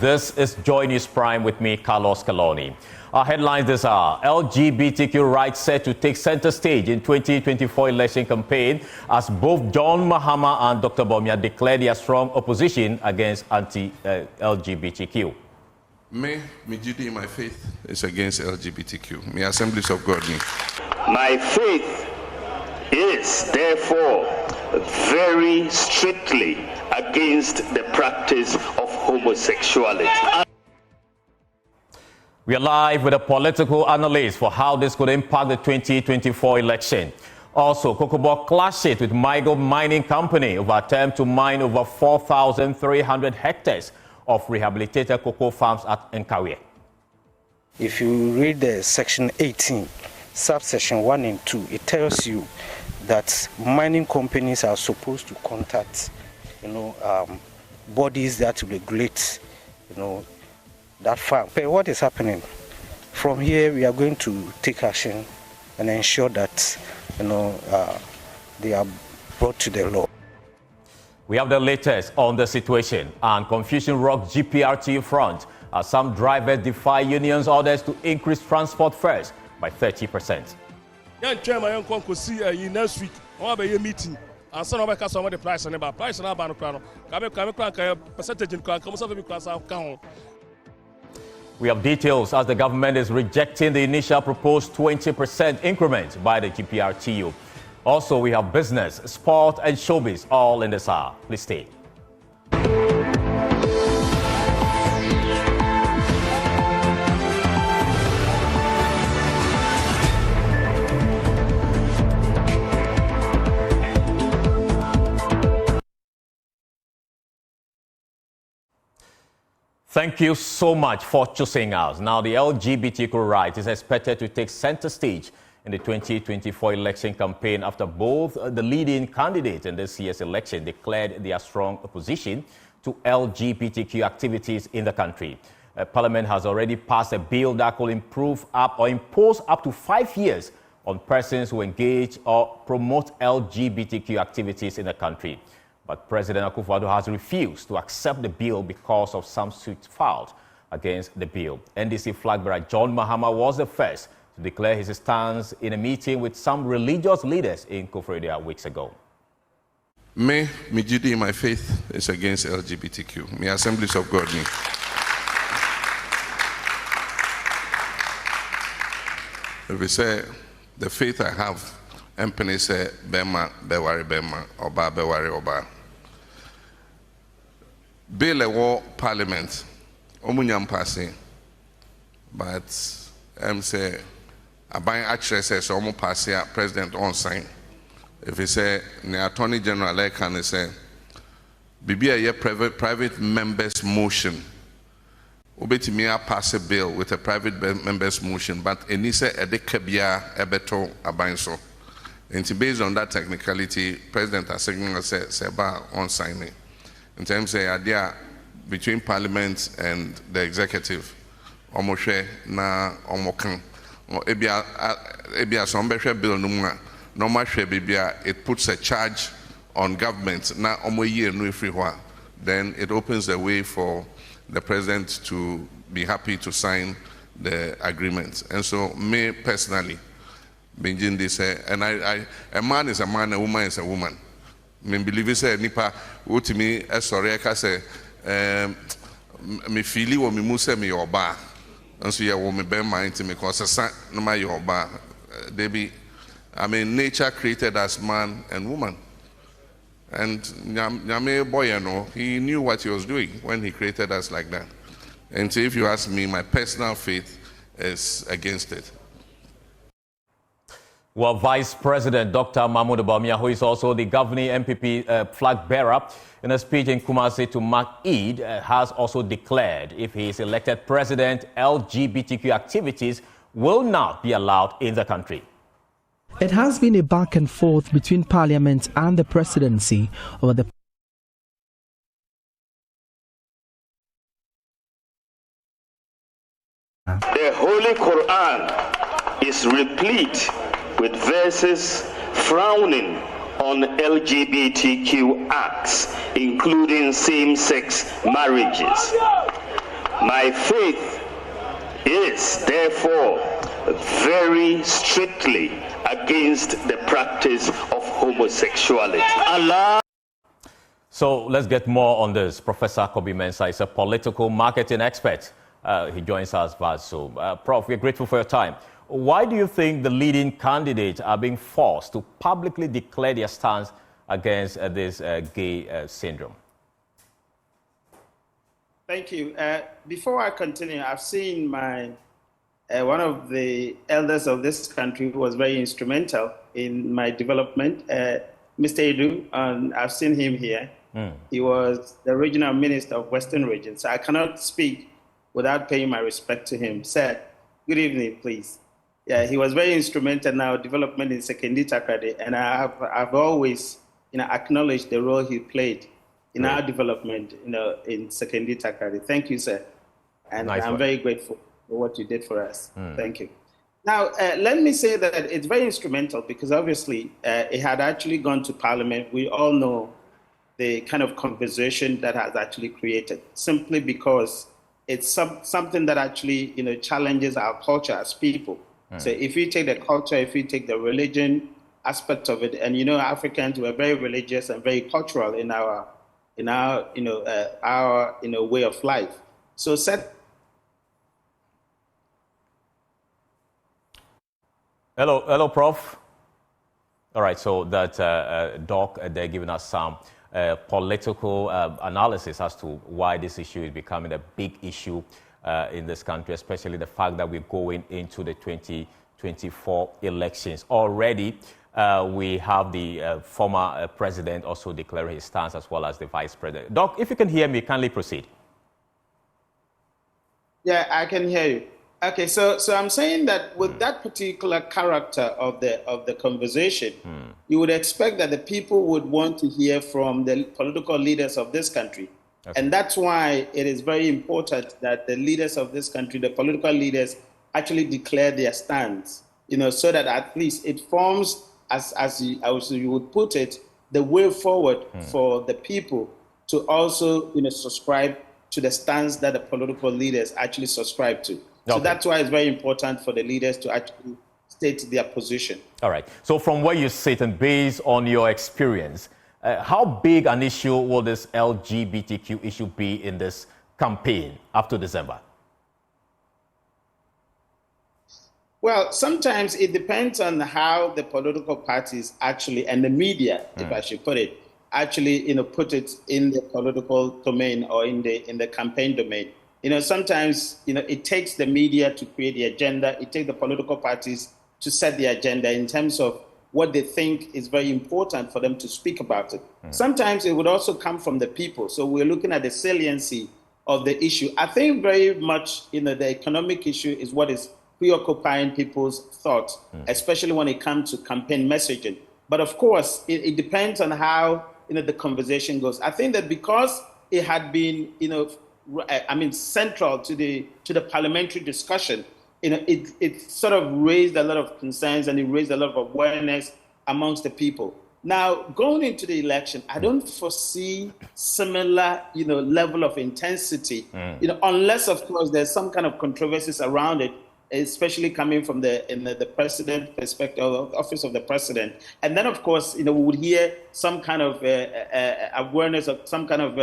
This is JoyNews Prime with me, Carlos Caloni. Our headlines this hour: LGBTQ rights set to take center stage in 2024 election campaign as both John Mahama and Dr. Bawumia declare their strong opposition against anti-LGBTQ. Me Jida, my faith is against LGBTQ. Me Assemblies of God. My faith is therefore very strictly against the practice of homosexuality. We are live with a political analyst for how this could impact the 2024 election. Also, Kokobo clashes with Michael Mining Company over attempt to mine over 4,300 hectares of rehabilitated cocoa farms at Nkawie. If you read the section 18, subsection 1 and 2, it tells you that mining companies are supposed to contact, bodies that regulate, that farm. But what is happening? From here, we are going to take action and ensure that, they are brought to the law. We have the latest on the situation, and confusion rocks GPRT front as some drivers defy unions' orders to increase transport fares by 30%. Young chairman, young con could see you next week. I have a meeting. And some of the customer the price and about price and about no percentage in account. We have details as the government is rejecting the initial proposed 20% increment by the GPRTU. Also, we have business, sport, and showbiz all in this hour. Please stay. Thank you so much for choosing us. Now, the LGBTQ right is expected to take center stage in the 2024 election campaign after both the leading candidates in this year's election declared their strong opposition to LGBTQ activities in the country. Parliament has already passed a bill that could impose up to 5 years on persons who engage or promote LGBTQ activities in the country. But President Akufo-Addo has refused to accept the bill because of some suits filed against the bill. NDC flag bearer John Mahama was the first to declare his stance in a meeting with some religious leaders in Koforidua weeks ago. Me Jida, my faith is against LGBTQ. Me Assemblies of God. If we say the faith I have, Empene say Bema, Bewari Bema, Oba, Bewari Oba. Bill a war parliament, Omunyam passing, but say a buying actress says Omu passing president on sign. If he say the attorney general can say, Bibi a private members motion. Obetimia pass a bill with a private members motion, but Enisa Edekabia Ebeto Abanso. And based on that technicality, President has said Seba on signing. In terms of the idea between Parliament and the executive, Omoshe na Omokan, Ebia Sombeshe bill Numa, Nomashe Bibia, it puts a charge on government na Omoye no free. Then it opens the way for the President to be happy to sign the agreement. And so, me personally, Benjin this, and a man is a man, a woman is a woman. Me believe it say nipa utimi sorry I say me feeli wo me muse me yoba. And so yeah wo me be mind to me cause no my yoba. Nature created us man and woman. And Nyame boy, he knew what he was doing when he created us like that. And so if you ask me, my personal faith is against it. Well, Vice President Dr. Bawumia, who is also the governing MPP flag bearer, in a speech in Kumasi to mark Eid, has also declared if he is elected president, LGBTQ activities will not be allowed in the country. It has been a back and forth between Parliament and the presidency over the Holy Quran is replete with verses frowning on LGBTQ acts, including same-sex marriages. My faith is therefore very strictly against the practice of homosexuality. Allah. So let's get more on this. Professor Kobi Mensah is a political marketing expert. He joins us via Zoom. Prof, we're grateful for your time. Why do you think the leading candidates are being forced to publicly declare their stance against this gay syndrome? Thank you. Before I continue, I've seen one of the elders of this country who was very instrumental in my development, Mr. Edu, and I've seen him here. He was the regional minister of Western Region, so I cannot speak without paying my respect to him. Sir, good evening, please. Yeah, he was very instrumental in our development in Sekendi Takrade, and I've always acknowledged the role he played in our development in Sekendi Takrade. Thank you, sir. And nice I'm very grateful for what you did for us. Thank you. Now, let me say that it's very instrumental because obviously it had actually gone to Parliament. We all know the kind of conversation that has actually created, simply because it's something that actually challenges our culture as people. So if you take the culture, if you take the religion aspect of it, and Africans were very religious and very cultural in our way of life. So Hello, Prof. All right, so that Doc, they're giving us some political analysis as to why this issue is becoming a big issue in this country, especially the fact that we're going into the 2024 elections. Already, we have the former president also declaring his stance, as well as the vice president. Doc, if you can hear me, kindly proceed. Yeah, I can hear you. Okay, so I'm saying that with that particular character of the conversation, you would expect that the people would want to hear from the political leaders of this country. Okay. And that's why it is very important that the leaders of this country, the political leaders, actually declare their stance, so that at least it forms, as you would put it, the way forward for the people to also subscribe to the stance that the political leaders actually subscribe to. So that's why it's very important for the leaders to actually state their position. All right. So from where you sit and based on your experience, how big an issue will this LGBTQ issue be in this campaign after December? Well, sometimes it depends on how the political parties actually, and the media, if I should put it, actually, put it in the political domain or in the campaign domain. Sometimes, it takes the media to create the agenda. It takes the political parties to set the agenda in terms of what they think is very important for them to speak about it. Sometimes it would also come from the people. So we're looking at the saliency of the issue. I think very much, the economic issue is what is preoccupying people's thoughts, especially when it comes to campaign messaging. But of course, it depends on how, the conversation goes. I think that because it had been, central to the parliamentary discussion, it sort of raised a lot of concerns and it raised a lot of awareness amongst the people. Now, going into the election, I don't foresee similar, level of intensity, unless, of course, there's some kind of controversies around it, especially coming from the president perspective, office of the president. And then, of course, we would hear some kind of awareness of some kind of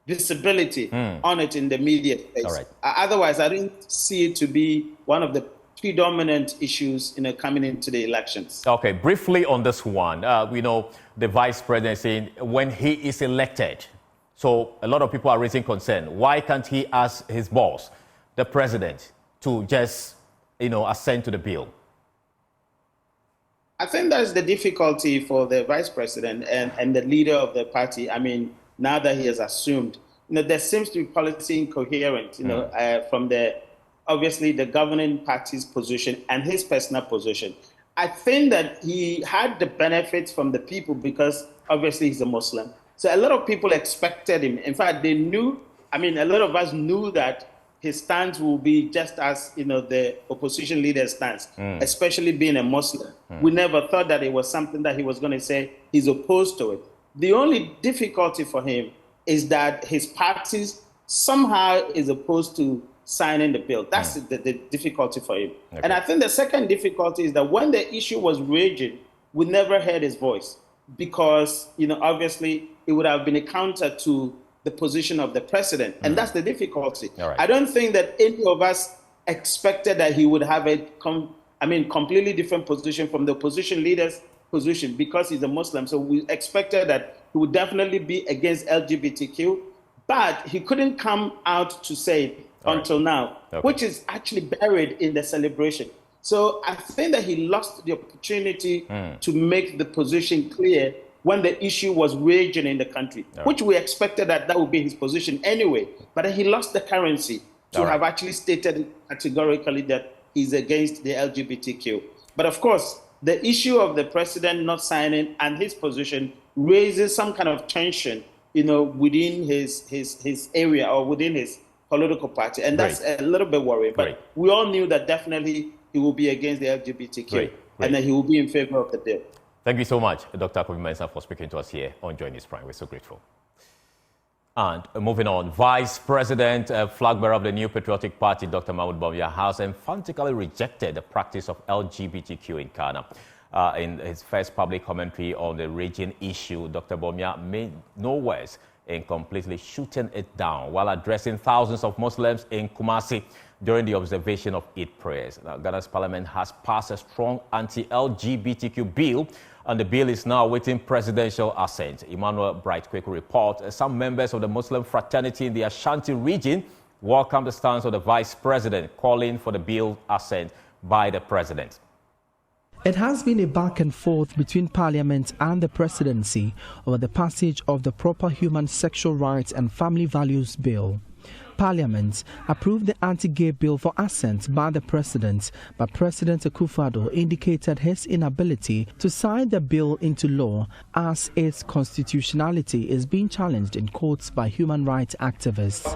visibility on it in the media space. All right. Otherwise, I don't see it to be one of the predominant issues coming into the elections. Okay, briefly on this one, we know the vice president saying when he is elected, so a lot of people are raising concern. Why can't he ask his boss, the president, to just assent to the bill? I think that's the difficulty for the vice president and the leader of the party. Now that he has assumed, there seems to be policy incoherent, from obviously the governing party's position and his personal position. I think that he had the benefits from the people because obviously he's a Muslim. So a lot of people expected him. In fact, they knew, a lot of us knew that his stance will be just as, the opposition leader's stance, especially being a Muslim. We never thought that it was something that he was going to say he's opposed to it. The only difficulty for him is that his party's somehow is opposed to signing the bill. That's the difficulty for him. Okay. And I think the second difficulty is that when the issue was raging, we never heard his voice because, obviously it would have been a counter to the position of the president. And that's the difficulty. Right. I don't think that any of us expected that he would have a completely different position from the opposition leader's position because he's a Muslim. So we expected that he would definitely be against LGBTQ, but he couldn't come out to say it until now, which is actually buried in the celebration. So I think that he lost the opportunity to make the position clear when the issue was raging in the country, which we expected that would be his position anyway. But he lost the currency to have actually stated categorically that he's against the LGBTQ. But of course, the issue of the president not signing and his position raises some kind of tension, within his area or within his political party. And that's a little bit worrying. But we all knew that definitely he will be against the LGBTQ and that he will be in favor of the bill. Thank you so much, Dr. Kofi-Mensah, for speaking to us here on JoyNews Prime. We're so grateful. And moving on, Vice President, Flagbearer of the New Patriotic Party, Dr. Bawumia, has emphatically rejected the practice of LGBTQ in Ghana. In his first public commentary on the raging issue, Dr. Bawumia made no worse in completely shooting it down while addressing thousands of Muslims in Kumasi during the observation of Eid prayers. Now, Ghana's parliament has passed a strong anti-LGBTQ bill, and the bill is now awaiting presidential assent. Emmanuel Bright-Quick reports some members of the Muslim fraternity in the Ashanti region welcome the stance of the vice president, calling for the bill assent by the president. It has been a back and forth between Parliament and the presidency over the passage of the Proper Human Sexual Rights and Family Values Bill. Parliament approved the anti-gay bill for assent by the president, but President Akufo-Addo indicated his inability to sign the bill into law as its constitutionality is being challenged in courts by human rights activists.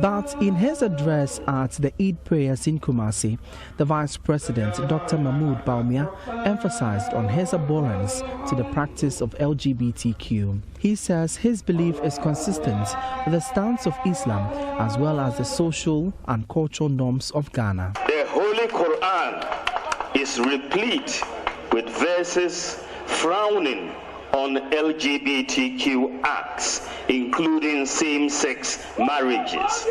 But in his address at the Eid prayers in Kumasi, the Vice President, Dr. Bawumia, emphasized on his abhorrence to the practice of LGBTQ. He says his belief is consistent with the stance of Islam as well as the social and cultural norms of Ghana. The Holy Quran is replete with verses frowning on LGBTQ acts, including same-sex marriages.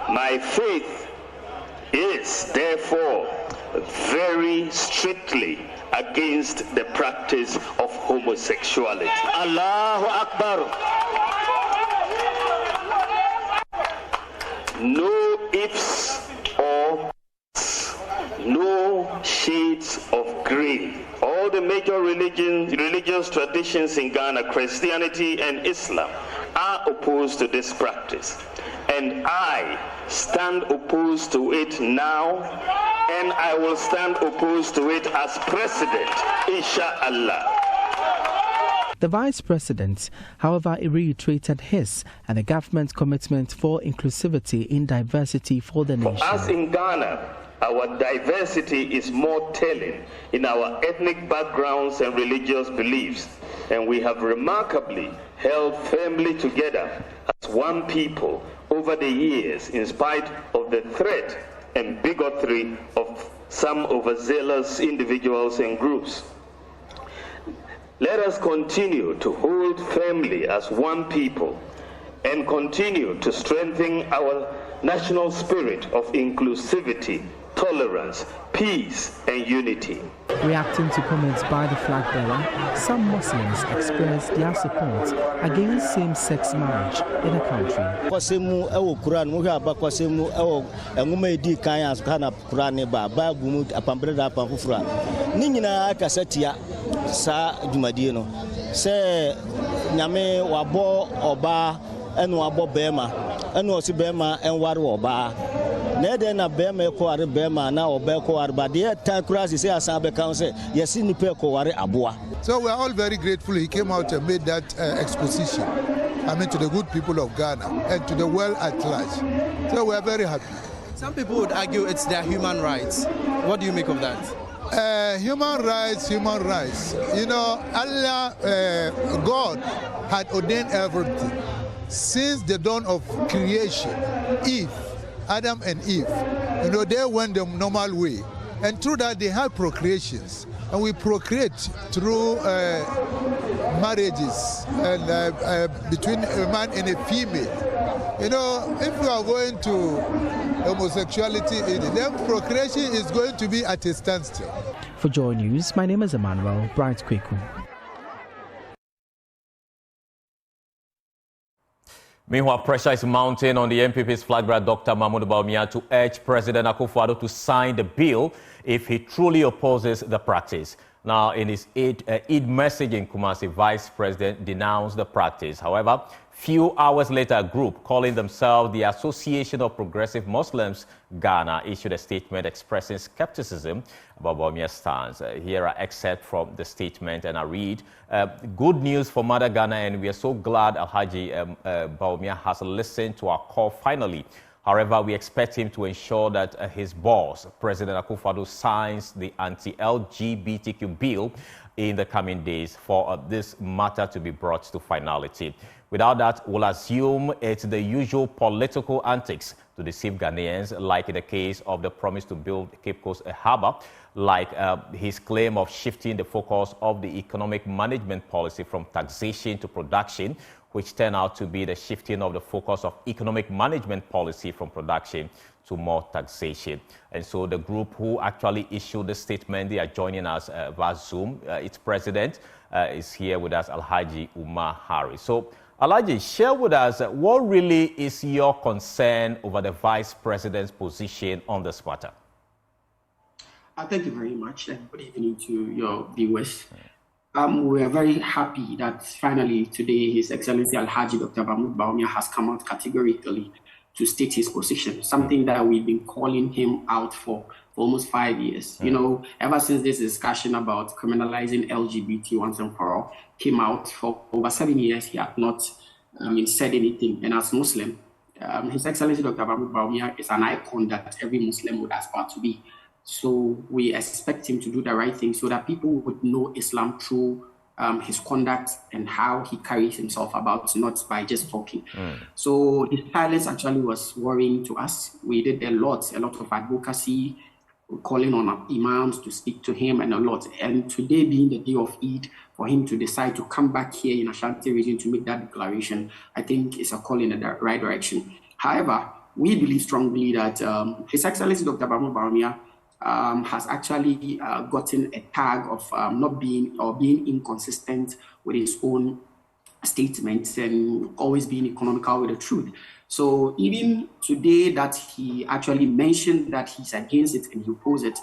My faith is, therefore, very strictly against the practice of homosexuality. Allahu Akbar. No ifs or buts, no shades of grey. All the major religious traditions in Ghana, Christianity and Islam, are opposed to this practice. And I stand opposed to it now, and I will stand opposed to it as president, inshallah. The Vice President, however, reiterated his and the government's commitment for inclusivity in diversity for the nation. For us in Ghana, our diversity is more telling in our ethnic backgrounds and religious beliefs, and we have remarkably held firmly together as one people over the years in spite of the threat and bigotry of some overzealous individuals and groups. Let us continue to hold firmly as one people and continue to strengthen our national spirit of inclusivity, tolerance, peace, and unity. Reacting to comments by the flag bearer, some Muslims expressed their support against same-sex marriage in the country. na bema ko are bema na obe ko are ba de time cross say asan can say yes ni pe ko ware aboa. So we are all very grateful he came out and made that exposition. I mean, to the good people of Ghana and to the world at large. So we are very happy. Some people would argue it's their human rights. What do you make of that? Human rights. You know, Allah, God had ordained everything. Since the dawn of creation, Adam and Eve, you know, they went the normal way. And through that, they had procreations. And we procreate through marriages and between a man and a female. You know, if you are going to homosexuality, then procreation is going to be at a standstill. For Joy News, my name is Emmanuel Bright Kweku. Meanwhile, pressure is mounting on the MPP's flagbearer, Dr. Mahmoud Bawumia, to urge President Akufo-Addo to sign the bill if he truly opposes the practice. Now, in his Eid message in Kumasi, Vice President denounced the practice. However, few hours later, a group calling themselves the Association of Progressive Muslims Ghana issued a statement expressing skepticism about Bawumia's stance. Here are excerpts from the statement, and I read, good news for Mother Ghana, and we are so glad Alhaji Bawumia has listened to our call finally. However, we expect him to ensure that his boss, President Akufo-Addo, signs the Anti-LGBTQ Bill in the coming days for this matter to be brought to finality. Without that, we'll assume it's the usual political antics to deceive Ghanaians, like in the case of the promise to build Cape Coast a harbour, like his claim of shifting the focus of the economic management policy from taxation to production, which turned out to be the shifting of the focus of economic management policy from production to more taxation. And so the group who actually issued the statement, they are joining us via Zoom. Its president is here with us, Alhaji Umar Harris. So, Alhaji, share with us what really is your concern over the vice president's position on this matter? Thank you very much, and good evening to your viewers. We are very happy that finally today His Excellency Alhaji Dr. Mahmoud Bawumia has come out categorically to state his position, something that we've been calling him out for almost 5 years. You know, ever since this discussion about criminalizing LGBT once and for all came out, for over 7 years, he had not said anything. And as Muslim, His Excellency Dr. Mahmoud Bawumia is an icon that every Muslim would aspire to be. So we expect him to do the right thing so that people would know Islam through his conduct and how he carries himself about, not by just talking. So his silence actually was worrying to us. We did a lot of advocacy, calling on imams to speak to him and a lot. And today being the day of Eid, for him to decide to come back here in Ashanti region to make that declaration, I think is a call in the right direction. However, we believe strongly that His Excellency Dr. Mahmoud Bawumia has actually gotten a tag of not being or being inconsistent with his own statements and always being economical with the truth. So even today that he actually mentioned that he's against it and he opposed it,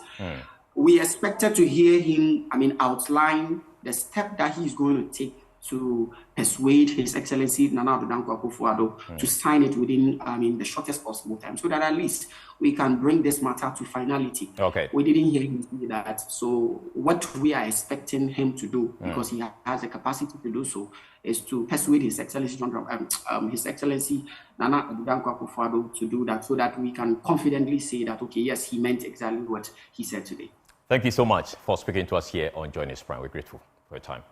we expected to hear him, outline the step that he's going to take to persuade His Excellency Nana Addo Dankwa Akufo-Addo to sign it within the shortest possible time, so that at least we can bring this matter to finality. Okay. We didn't hear him say that. So what we are expecting him to do, because he has the capacity to do so, is to persuade His Excellency His Excellency Nana Addo Dankwa Akufo-Addo to do that, so that we can confidently say that, okay, yes, he meant exactly what he said today. Thank you so much for speaking to us here on JoyNews Prime. We're grateful for your time.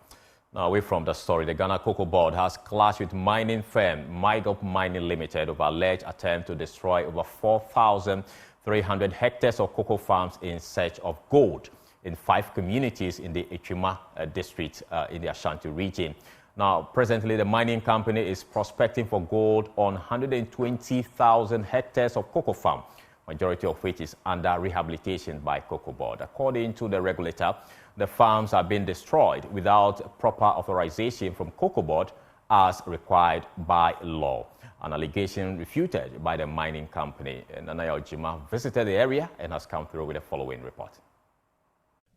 Now, away from the story, the Ghana Cocoa Board has clashed with mining firm Mygop Mining Limited over alleged attempt to destroy over 4,300 hectares of cocoa farms in search of gold in 5 communities in the Echima district in the Ashanti region. Now, presently, the mining company is prospecting for gold on 120,000 hectares of cocoa farm, majority of which is under rehabilitation by Cocoa Board. According to the regulator, the farms are being destroyed without proper authorization from Cocoa Board as required by law. An allegation refuted by the mining company. Nana Ojima visited the area and has come through with the following report.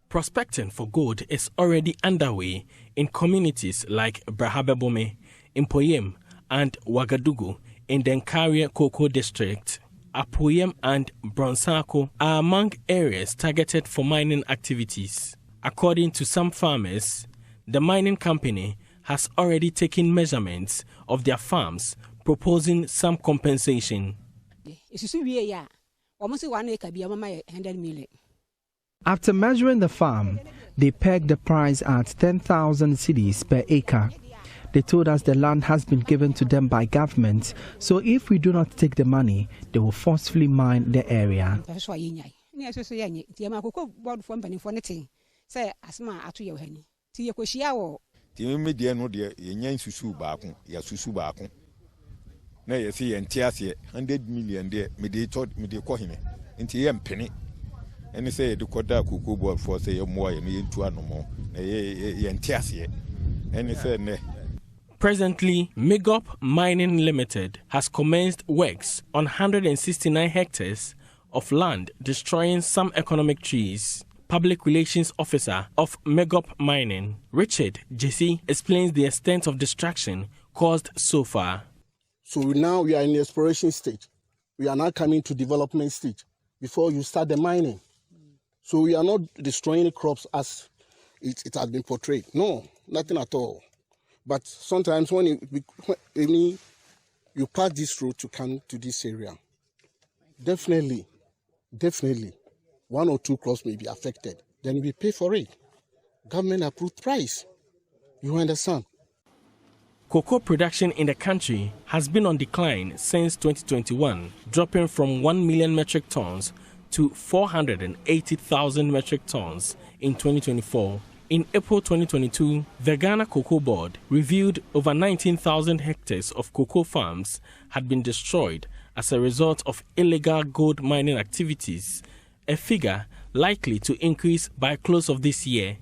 Prospecting for gold is already underway in communities like Brahabebome, Impoyem, and Ouagadougou in the Nkaria Cocoa District. Apoyem and Bronsako are among areas targeted for mining activities. According to some farmers, the mining company has already taken measurements of their farms, proposing some compensation. After measuring the farm, they pegged the price at 10,000 cedis per acre. They told us the land has been given to them by government, so if we do not take the money, they will forcefully mine the area. Na yesi entiase 100 million there me dey call him enti ye mpene eni say de koda kuku board for say ye mo ye me ntu anomo na ye entiase eni say ne. Presently, Megop Mining Limited has commenced works on 169 hectares of land, destroying some economic trees. Public Relations Officer of Megop Mining, Richard Jesse, explains the extent of destruction caused so far. So now we are in the exploration stage. We are now coming to development stage before you start the mining. So we are not destroying the crops as it has been portrayed. No, nothing at all. But sometimes when you pass this road to come to this area, definitely, 1 or 2 crops may be affected. Then we pay for it. Government approved price. You understand? Cocoa production in the country has been on decline since 2021, dropping from 1 million metric tons to 480,000 metric tons in 2024. In April 2022, the Ghana Cocoa Board reviewed over 19,000 hectares of cocoa farms had been destroyed as a result of illegal gold mining activities, a figure likely to increase by close of this year.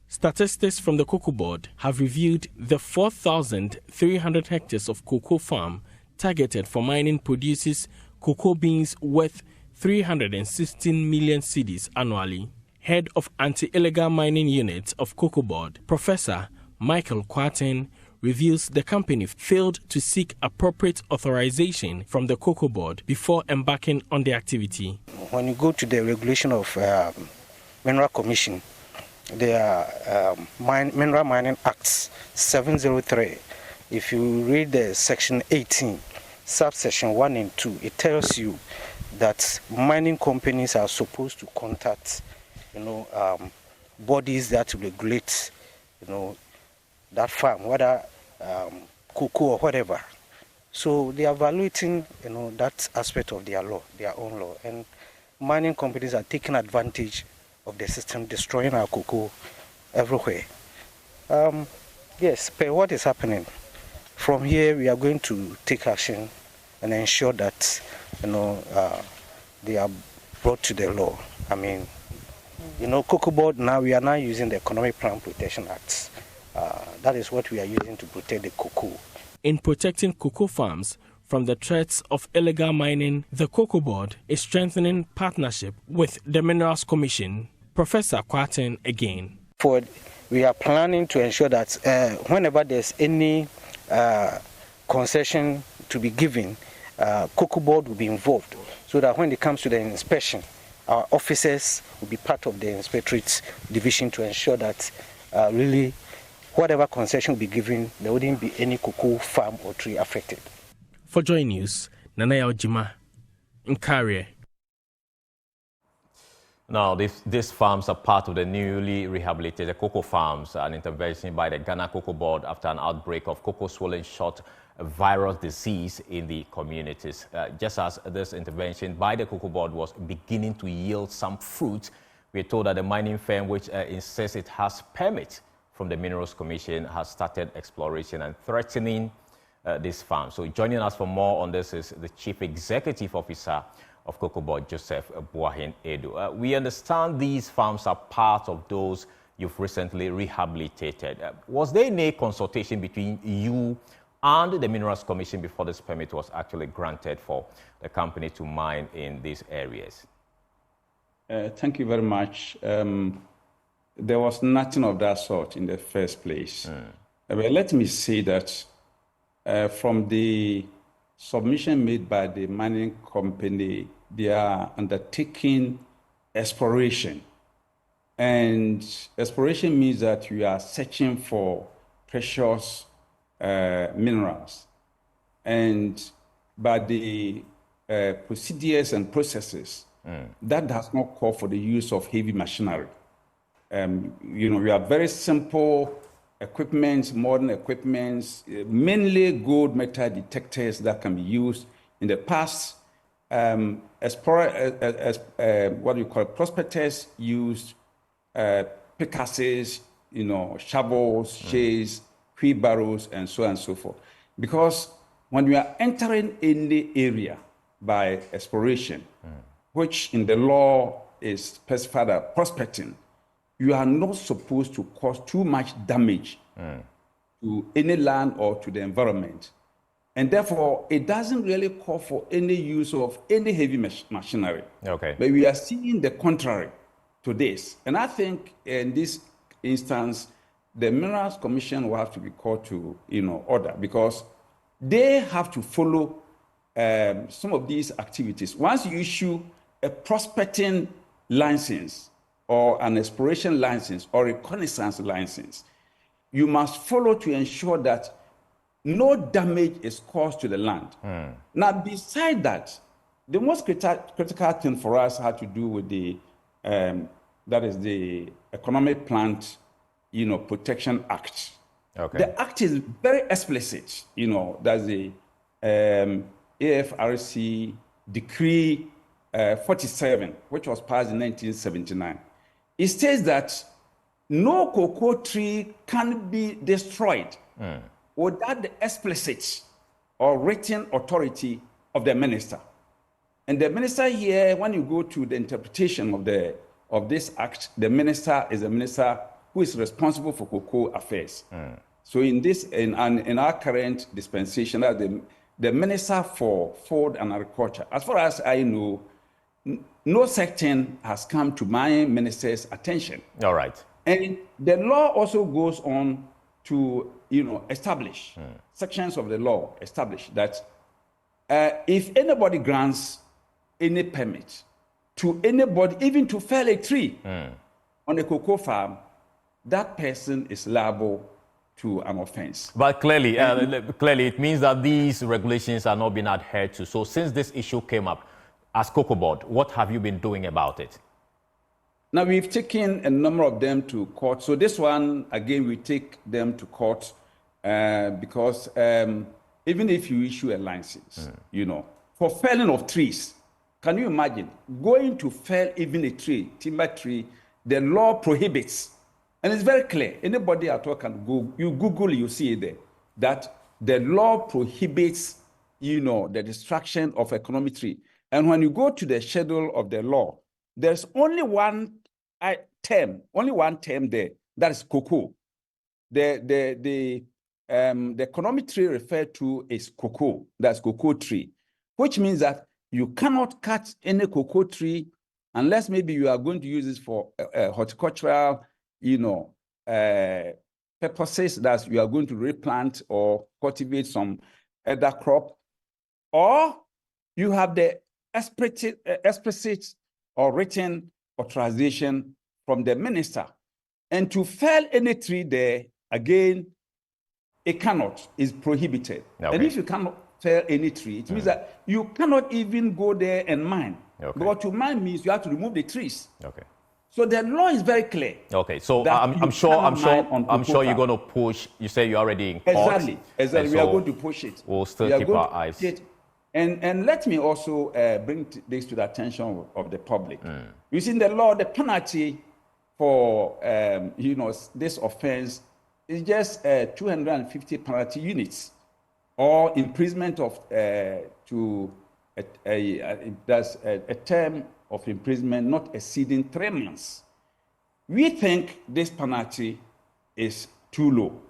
Statistics from the Cocoa Board have reviewed the 4,300 hectares of cocoa farm targeted for mining produces cocoa beans worth 316 million cedis annually. Head of Anti-Illegal Mining Unit of Cocoa Board, Professor Michael Kwatin, reveals the company failed to seek appropriate authorization from the Cocoa Board before embarking on the activity. When you go to the regulation of Mineral Commission, the Mineral Mining Acts 703, if you read the section 18, subsection 1 and 2, it tells you that mining companies are supposed to contact bodies that regulate that farm, whether cocoa or whatever. So they are evaluating that aspect of their law, their own law, and mining companies are taking advantage of the system, destroying our cocoa everywhere. Yes, per what is happening, from here we are going to take action and ensure that they are brought to the law. I mean, Cocoa Board now, we are now using the Economic Plant Protection Act. That is what we are using to protect the cocoa. In protecting cocoa farms from the threats of illegal mining, the Cocoa Board is strengthening partnership with the Minerals Commission. Professor Kwatin again. We are planning to ensure that whenever there's any concession to be given, Cocoa Board will be involved, so that when it comes to the inspection, our officers will be part of the inspectorate division to ensure that really whatever concession will be given, there wouldn't be any cocoa farm or tree affected. For JoyNews, Nanaya Ojima, Nkari. Now, these farms are part of the newly rehabilitated cocoa farms, an intervention by the Ghana Cocoa Board after an outbreak of cocoa swollen shot virus disease in the communities. Just as this intervention by the Cocoa Board was beginning to yield some fruit, we are told that the mining firm, which insists it has permit from the Minerals Commission, has started exploration and threatening this farm. So joining us for more on this is the Chief Executive Officer of Cocoa Board, Joseph Boahin Edu. We understand these farms are part of those you've recently rehabilitated. Was there any consultation between you and the Minerals Commission before this permit was actually granted for the company to mine in these areas? Thank you very much. There was nothing of that sort in the first place. But let me say that from the submission made by the mining company, they are undertaking exploration. And exploration means that you are searching for precious minerals. And by the procedures and processes that does not call for the use of heavy machinery. We have very simple equipment, modern equipment, mainly gold metal detectors that can be used. In the past, prospectors used pickaxes, shovels, shades, wheelbarrows, and so on and so forth. Because when you are entering any area by exploration, which in the law is specified as prospecting, you are not supposed to cause too much damage to any land or to the environment. And therefore, it doesn't really call for any use of any heavy machinery. Okay. But we are seeing the contrary to this. And I think in this instance, the Minerals Commission will have to be called to order, because they have to follow some of these activities. Once you issue a prospecting license or an exploration license or reconnaissance license, you must follow to ensure that no damage is caused to the land. Now, beside that, the most critical thing for us had to do with the Economic Plant Protection Act. Okay. The act is very explicit. That's the AFRC Decree 47, which was passed in 1979. It states that no cocoa tree can be destroyed without the explicit or written authority of the minister. And the minister here, when you go to the interpretation of this act, the minister is a minister who is responsible for cocoa affairs. So in our current dispensation, the minister for food and agriculture, as far as I know, no such thing has come to my minister's attention. All right. And the law also goes on to establish sections of the law establish that if anybody grants any permit to anybody, even to fell a tree on a cocoa farm, that person is liable to an offense. But clearly, it means that these regulations are not being adhered to. So since this issue came up, as Cocoa Board, what have you been doing about it? Now, we've taken a number of them to court. So this one, again, we take them to court because even if you issue a license, for felling of trees, can you imagine going to fell even a tree, timber tree, the law prohibits. And it's very clear. Anybody at all can go, you Google, you see it there, that the law prohibits, the destruction of economic tree. And when you go to the schedule of the law, there's only one term there, that is cocoa. The economic tree referred to is cocoa, that's cocoa tree, which means that you cannot cut any cocoa tree unless maybe you are going to use this for horticultural, purposes, that you are going to replant or cultivate some other crop, or you have the explicit or written authorization from the minister. And to fell any tree there, again, it cannot, is prohibited. Okay. And if you cannot fell any tree, it means that you cannot even go there and mine. Okay. But to mine means you have to remove the trees. Okay. So the law is very clear. Okay, so I'm sure you're going to push. You say you're already in court. Exactly. We are going to push it. We'll still keep our eyes. And let me also bring this to the attention of the public. You see, in the law, the penalty for this offense is just 250 penalty units, or imprisonment of that's a term of imprisonment not exceeding 3 months. We think this penalty is too low,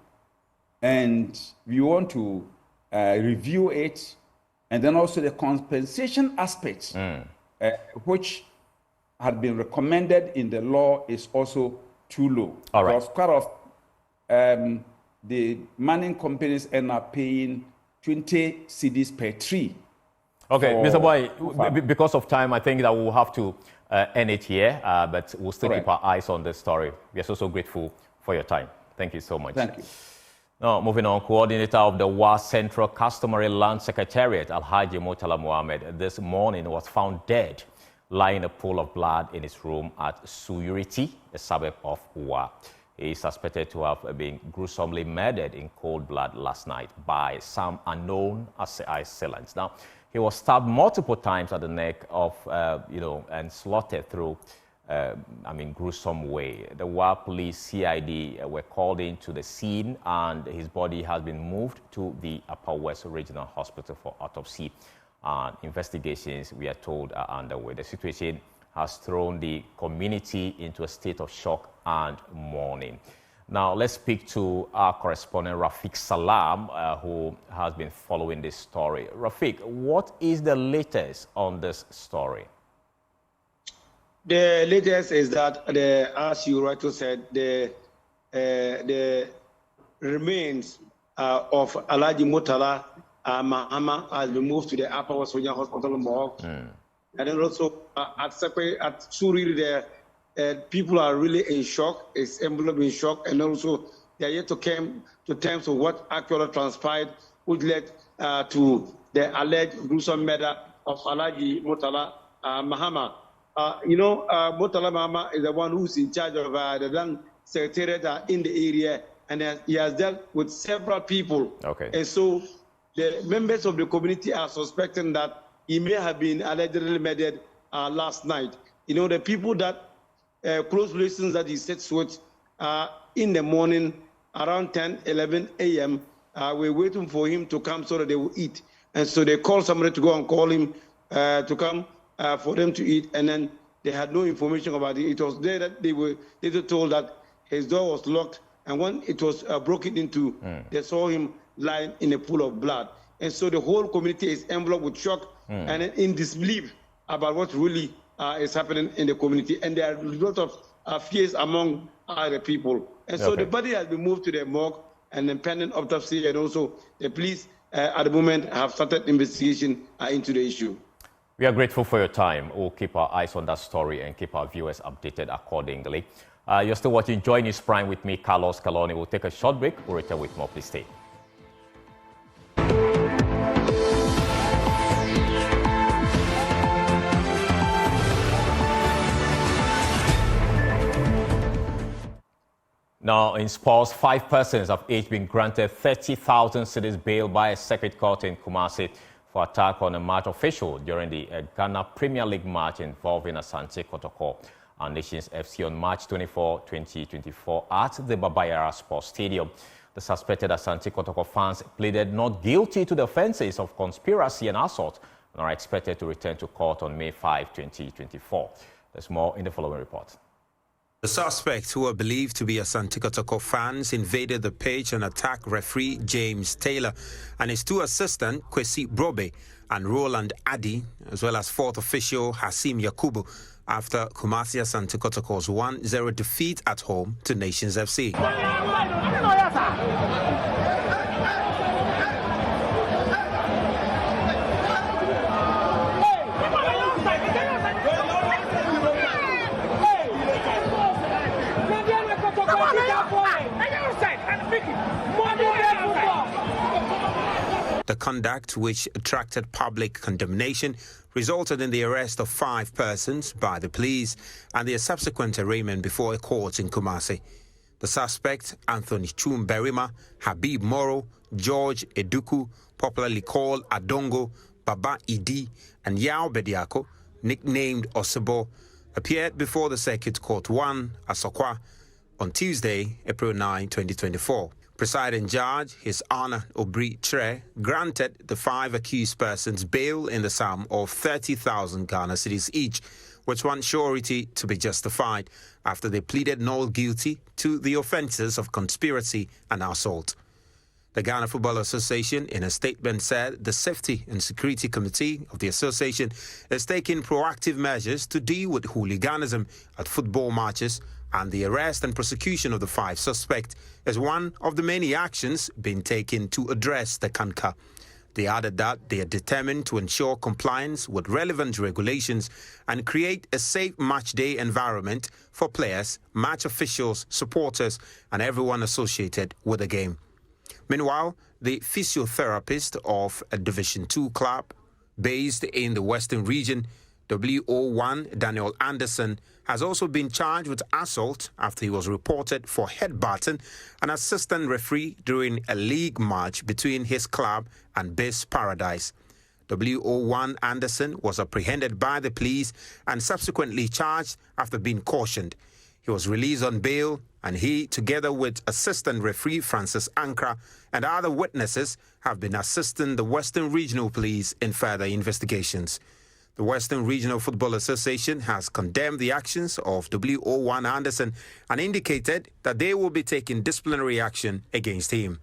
and we want to review it. And then also the compensation aspect, which had been recommended in the law, is also too low. All right. Because quite often, the mining companies end up paying 20 cedis per tree. Okay, Mr. Boy, because of time, I think that we'll have to end it here, but we'll still keep our eyes on this story. We are so grateful for your time. Thank you so much. Thank you. Now, moving on, coordinator of the WA Central Customary Land Secretariat, Alhaji Murtala Mohammed, this morning was found dead lying in a pool of blood in his room at Suyuriti, a suburb of Uwa. He is suspected to have been gruesomely murdered in cold blood last night by some unknown assailants. Now, he was stabbed multiple times at the neck and slaughtered through, gruesome way. The Uwa Police CID were called into the scene, and his body has been moved to the Upper West Regional Hospital for autopsy. Investigations, we are told, are underway. The situation has thrown the community into a state of shock and mourning. Now, let's speak to our correspondent, Rafiq Salam, who has been following this story. Rafiq, what is the latest on this story? The latest is that, as you rightly said, the remains of Alhaji Murtala Mahama has been moved to the Upper West Regional Hospital morgue. And then also at Suriri, there, people are really in shock. It's enveloped in shock, and also they are yet to come to terms with what actually transpired, which led to the alleged gruesome murder of Alhaji Murtala Mahama. Murtala Mahama is the one who's in charge of the land secretariat in the area, and he has dealt with several people. Okay. And so the members of the community are suspecting that he may have been allegedly murdered last night. The people that close relations that he sits with in the morning around 10, 11 a.m. We're waiting for him to come so that they will eat. And so they called somebody to go and call him to come for them to eat. And then they had no information about it. It was there that they were told that his door was locked. And when it was broken into, they saw him lying in a pool of blood. And so the whole community is enveloped with shock and in disbelief about what really is happening in the community. And there are a lot of fears among other people. And so the body has been moved to the morgue and then pending autopsy, and also the police at the moment have started investigation into the issue. We are grateful for your time. We'll keep our eyes on that story and keep our viewers updated accordingly. You're still watching JoyNews Prime with me, Carlos Caloni. We'll take a short break. We'll return with more. Please stay. Now, in sports, 5 persons have each been granted 30,000 cedis bail by a circuit court in Kumasi for attack on a match official during the Ghana Premier League match involving Asante Kotoko and Nations FC on March 24, 2024 at the Bawumia Sports Stadium. The suspected Asante Kotoko fans pleaded not guilty to the offences of conspiracy and assault and are expected to return to court on May 5, 2024. There's more in the following report. The suspects, who are believed to be Asante Kotoko fans, invaded the pitch and attacked referee James Taylor and his 2 assistants, Kwesi Brobe and Roland Addy, as well as 4th official Hasim Yakubu, after Kumasi Asante Kotoko's 1-0 defeat at home to Nations FC. The conduct, which attracted public condemnation, resulted in the arrest of 5 persons by the police and their subsequent arraignment before a court in Kumasi. The suspects, Anthony Chumberima, Habib Moro, George Eduku, popularly called Adongo, Baba Idi, and Yao Bediako, nicknamed Osebo, appeared before the Circuit Court 1, Asokwa, on Tuesday, April 9, 2024. Presiding Judge, His Honor Obri Tre, granted the 5 accused persons bail in the sum of 30,000 Ghana cedis each, with one surety to be justified, after they pleaded not guilty to the offences of conspiracy and assault. The Ghana Football Association, in a statement, said the Safety and Security Committee of the association is taking proactive measures to deal with hooliganism at football matches, and the arrest and prosecution of the 5 suspects is one of the many actions being taken to address the kanka. They added that they are determined to ensure compliance with relevant regulations and create a safe match day environment for players, match officials, supporters, and everyone associated with the game. Meanwhile, the physiotherapist of a Division 2 club based in the Western region, WO1 Daniel Anderson has also been charged with assault after he was reported for headbutting an assistant referee during a league match between his club and Biz Paradise. WO1 Anderson was apprehended by the police and subsequently charged after being cautioned. He was released on bail, and he, together with assistant referee Francis Ankra and other witnesses, have been assisting the Western Regional Police in further investigations. The Western Regional Football Association has condemned the actions of WO1 Anderson and indicated that they will be taking disciplinary action against him.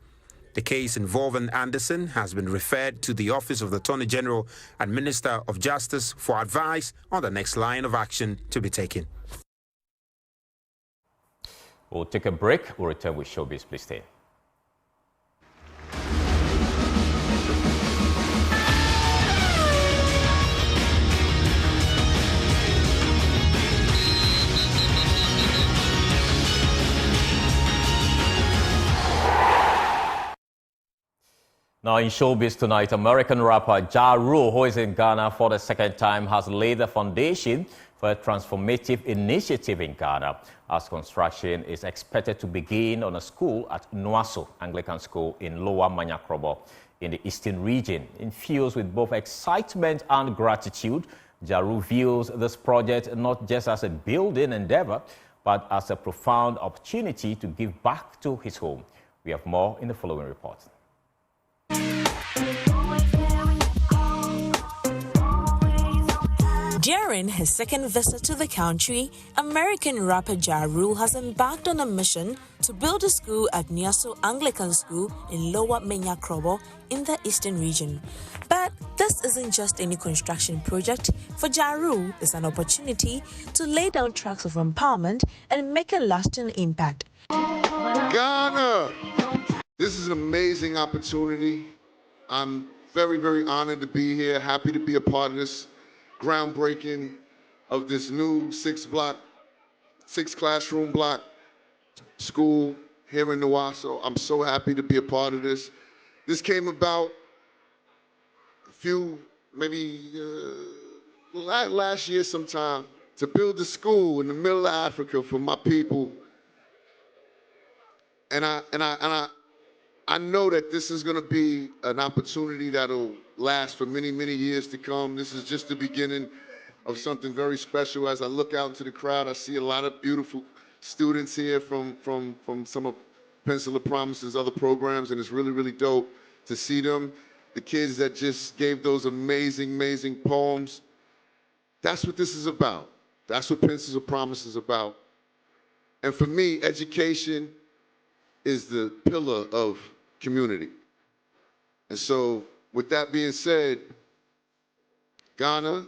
The case involving Anderson has been referred to the Office of the Attorney General and Minister of Justice for advice on the next line of action to be taken. We'll take a break. We'll return with Showbiz. Please stay. Now in Showbiz tonight, American rapper Ja Rule, who is in Ghana for the second time, has laid the foundation for a transformative initiative in Ghana, as construction is expected to begin on a school at Nuaso Anglican School in Lower Manyakrobo in the Eastern region. Infused with both excitement and gratitude, Ja Rule views this project not just as a building endeavor, but as a profound opportunity to give back to his home. We have more in the following report. During his second visit to the country, American rapper Ja Rule has embarked on a mission to build a school at Nuaso Anglican School in Lower Manyakrobo in the Eastern region. But this isn't just any construction project. For Ja Rule, it's an opportunity to lay down tracks of empowerment and make a lasting impact. Ghana! This is an amazing opportunity. I'm very, very honored to be here, happy to be a part of this groundbreaking of this new six classroom block school here in Nuaso. I'm so happy to be a part of this. This came about last year sometime, to build a school in the middle of Africa for my people. And I know that this is going to be an opportunity that'll last for many, many years to come. This is just the beginning of something very special. As I look out into the crowd, I see a lot of beautiful students here from some of Pencil of Promise's other programs, and it's really, really dope to see them. The kids that just gave those amazing, amazing poems. That's what this is about. That's what Pencil of Promise is about. And for me, education is the pillar of community. And so, with that being said, Ghana,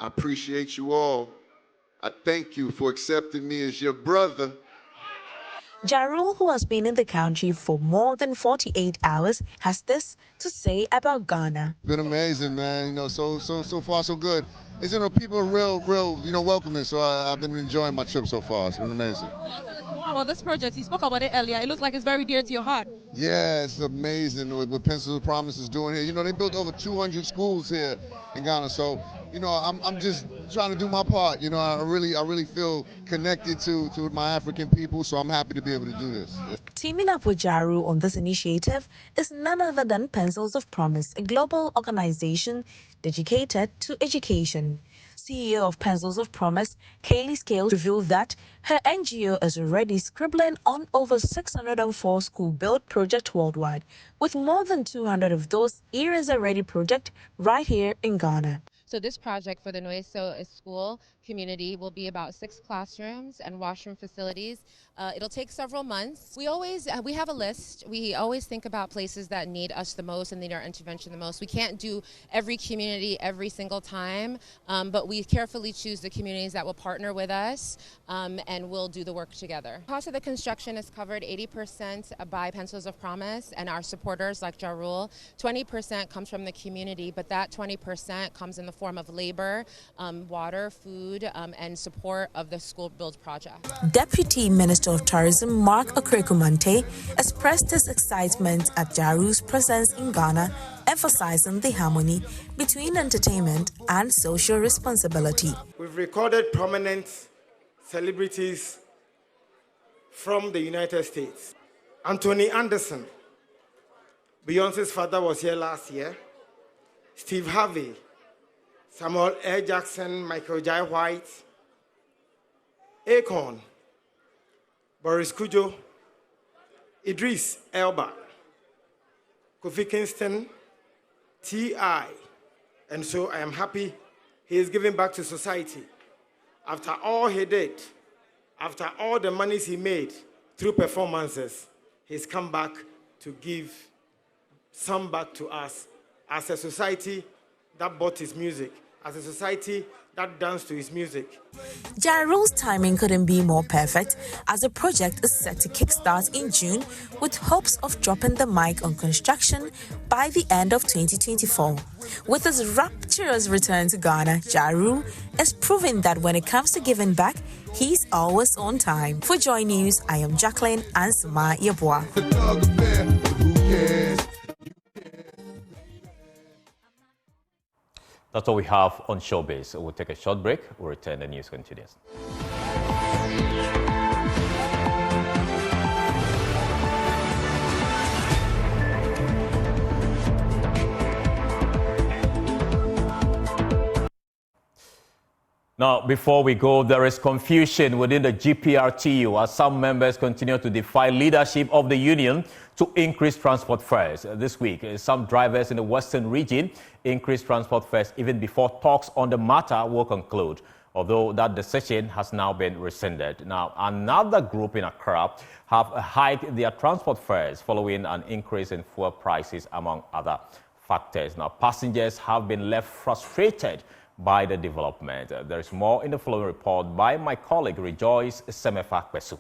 I appreciate you all. I thank you for accepting me as your brother. Ja Rule, who has been in the country for more than 48 hours, has this to say about Ghana. It's been amazing, man. So far so good. It's, people are real, welcoming. So I've been enjoying my trip so far. It's been amazing. Well, this project, you spoke about it earlier. It looks like it's very dear to your heart. Yeah, it's amazing what Pencil of Promise is doing here. They built over 200 schools here in Ghana. So, I'm just trying to do my part. I really feel connected to my African people. So I'm happy to be able to do this. Teaming up with Ja Rule on this initiative is none other than Pencils of Promise, a global organization dedicated to education. CEO of Pencils of Promise, Kaylee Scales, revealed that her NGO is already scribbling on over 604 school-build projects worldwide, with more than 200 of those eraser-ready projects right here in Ghana. So this project for the Nuaso School community will be about 6 classrooms and washroom facilities. It'll take several months. We have a list. We always think about places that need us the most and need our intervention the most. We can't do every community every single time, but we carefully choose the communities that will partner with us, and we'll do the work together. The cost of the construction is covered 80% by Pencils of Promise and our supporters like Ja Rule. 20% comes from the community, but that 20% comes in the form of labor, water, food, and support of the school build project. Deputy Minister of Tourism Mark Okrekumante expressed his excitement at Ja Rule's presence in Ghana emphasizing the harmony between entertainment and social responsibility. We've recorded prominent celebrities from the United States. Anthony Anderson, Beyonce's father, was here last year. Steve Harvey, Samuel L. Jackson, Michael Jai White, Akon, Boris Kujo, Idris Elba, Kofi Kingston, T.I. And so I am happy he is giving back to society. After all he did, after all the monies he made through performances, he's come back to give some back to us as a society that bought his music, as a society that danced to his music. Ja Rule's timing couldn't be more perfect, as the project is set to kickstart in June with hopes of dropping the mic on construction by the end of 2024. With his rapturous return to Ghana, Ja Rule is proving that when it comes to giving back, he's always on time. For Joy News, I am Jacqueline Ansuma Yeboah. That's all we have on Showbiz. We'll take a short break. We'll return. The news continues. Now, before we go, there is confusion within the GPRTU as some members continue to defy leadership of the union to increase transport fares. This week, some drivers in the western region increased transport fares even before talks on the matter will conclude, although that decision has now been rescinded. Now, another group in Accra have hiked their transport fares following an increase in fuel prices, among other factors. Now, passengers have been left frustrated by the development. There is more in the following report by my colleague Rejoice Semefakbesu.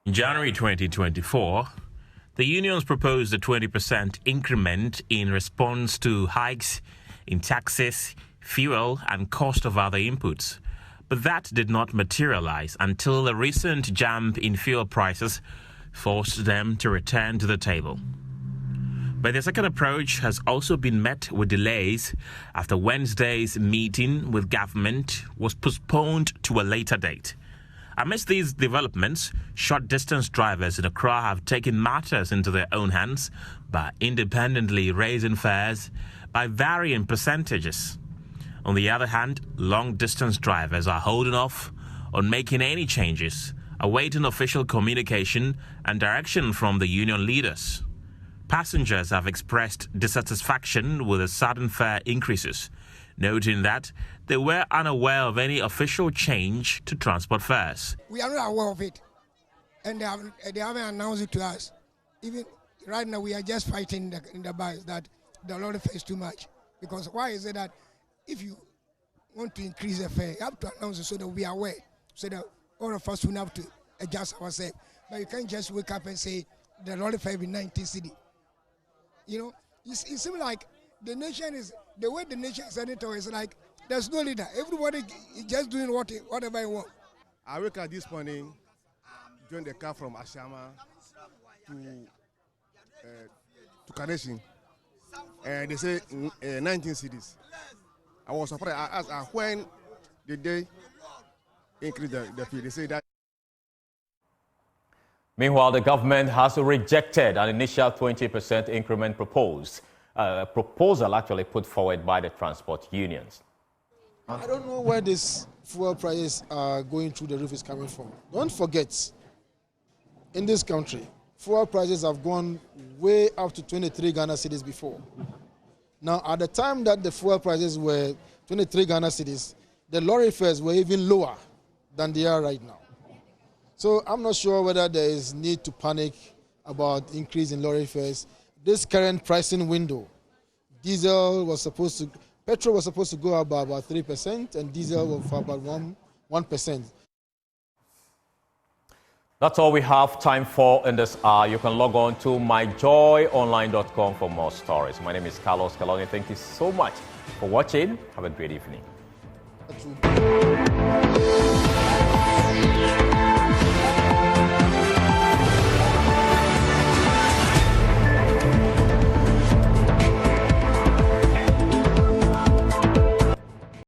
In January 2024, the unions proposed a 20% increment in response to hikes in taxes, fuel, and cost of other inputs. But that did not materialize until the recent jump in fuel prices forced them to return to the table. But the second approach has also been met with delays after Wednesday's meeting with government was postponed to a later date. Amidst these developments, short-distance drivers in Accra have taken matters into their own hands by independently raising fares by varying percentages. On the other hand, long-distance drivers are holding off on making any changes, awaiting official communication and direction from the union leaders. Passengers have expressed dissatisfaction with the sudden fare increases, noting that they were unaware of any official change to transport fares. We are not aware of it, and they haven't announced it to us. Even right now, we are just fighting in the bars that the lorry fare is too much. Because why is it that if you want to increase the fare, you have to announce it so that we are aware, so that all of us will have to adjust ourselves. But you can't just wake up and say the lorry fare will be 19 cedi. You know, it seems like the nation is, the way the nation is heading towards, is like there's no leader. Everybody is just doing whatever he wants. I wake up this morning, joined the car from Ashama to Kaneshin, and they say 19 cities. I was surprised. I asked, when did they increase the fee? They say that. Meanwhile, the government has rejected an initial 20% increment proposal actually put forward by the transport unions. I don't know where these fuel prices are going through the roof is coming from. Don't forget, in this country, fuel prices have gone way up to 23 Ghana cedis before. Now, at the time that the fuel prices were 23 Ghana cedis, the lorry fares were even lower than they are right now. So I'm not sure whether there is need to panic about increase in lorry fares. This current pricing window, petrol was supposed to go up by about 3%, and diesel was for about 1%. That's all we have time for in this hour. You can log on to myjoyonline.com for more stories. My name is Carlos Caloni. Thank you so much for watching. Have a great evening.